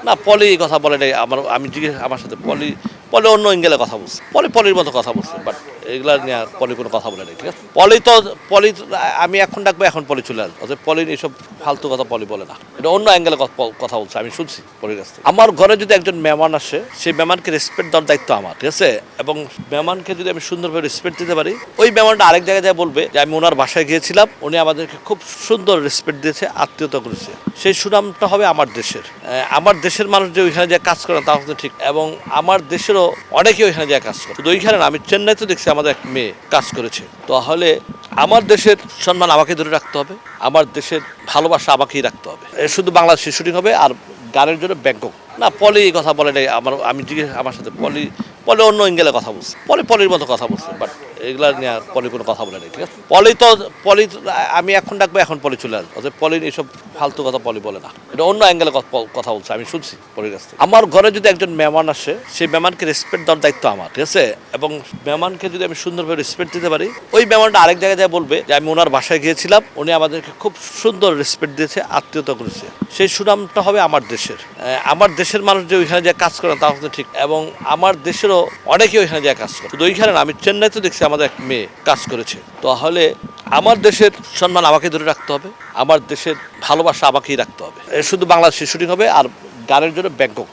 না পলি এই কথা বলে নাই। আমি জিজ্ঞেস আমার সাথে পলি পলি অন্য অ্যাঙ্গেলে কথা বলছে। পলির মতো কথা বলছে, বাট এগুলা নিয়ে পলি কোনো কথা বলে নাই। ঠিক আছে, পলি আমি এখন ডাকবো, এখন পলি চলে আসবো। অতএব পলি এইসব ফালতু কথা পলি বলে না। এটা অন্য অ্যাঙ্গেলে কথা বলছে, আমি শুনছি পলির কাছ থেকে। আমার ঘরে যদি একজন মেহমান আসে, সেই মেহমানকে রেসপেক্ট দেওয়ার দায়িত্ব আমার, ঠিক আছে। এবং মেহমানকে যদি আমি সুন্দরভাবে রেসপেক্ট দিতে পারি, ওই মেহমানটা আরেক জায়গায় যায় বলবে যে আমি ওনার বাসায় গিয়েছিলাম, উনি আমাদেরকে খুব সুন্দর রেসপেক্ট দিয়েছে, আত্মীয়তা করেছে। সেই সুনামটা হবে আমার দেশের। আমার দেশের মানুষ যে ওইখানে যে কাজ করে তা কিন্তু ঠিক, এবং আমার দেশেরও অনেকে ওইখানে যে কাজ করে। শুধু ওইখানে না, আমি চেন্নাইতে দেখছি আমাদের এক মেয়ে কাজ করেছে। তাহলে আমার দেশের সম্মান আমাকে ধরে রাখতে হবে, আমার দেশের ভালোবাসা আমাকেই রাখতে হবে। শুধু বাংলাদেশে শুটিং হবে, আর গানের জন্য ব্যাংকক। না পলি এই কথা বলে নাই। আমি জিজ্ঞেস আমার সাথে পলি অন্য অ্যাঙ্গেলে কথা বলছে। পলির মতো কথা বলছে, বাট এগুলা নিয়ে পলি কোনো কথা বলে নাই। ঠিক আছে, পলি আমি এখন ডাকবো, এখন পলি চলে আসবো। অতএব পলি এইসব ফালতু কথা পলি বলে না। এটা অন্য অ্যাঙ্গেলে কথা বলছে, আমি শুনছি পলির কাছ থেকে। আমার ঘরে যদি একজন মেহমান আসে, সেই মেহমানকে রেসপেক্ট দেওয়ার দায়িত্ব আমার, ঠিক আছে। এবং মেহমানকে যদি আমি সুন্দরভাবে রেসপেক্ট দিতে পারি, ওই মেহমানটা আরেক জায়গায় যায় বলবে যে আমি ওনার বাসায় গিয়েছিলাম, উনি আমাদেরকে খুব সুন্দর রেসপেক্ট দিয়েছে, আত্মীয়তা করেছে। সেই সুনামটা হবে আমার দেশের। আমার দেশের মানুষ যে ওইখানে যে কাজ করে তা কিন্তু ঠিক, এবং আমার দেশেরও অনেকে ওইখানে যে কাজ করে। শুধু ওইখানে না, আমি চেন্নাইতে দেখছি আমাদের এক মেয়ে কাজ করেছে। তাহলে আমার দেশের সম্মান আমাকে ধরে রাখতে হবে, আমার দেশের ভালোবাসা আমাকেই রাখতে হবে। শুধু বাংলাদেশে শুটিং হবে, আর গানের জন্য ব্যাংকক।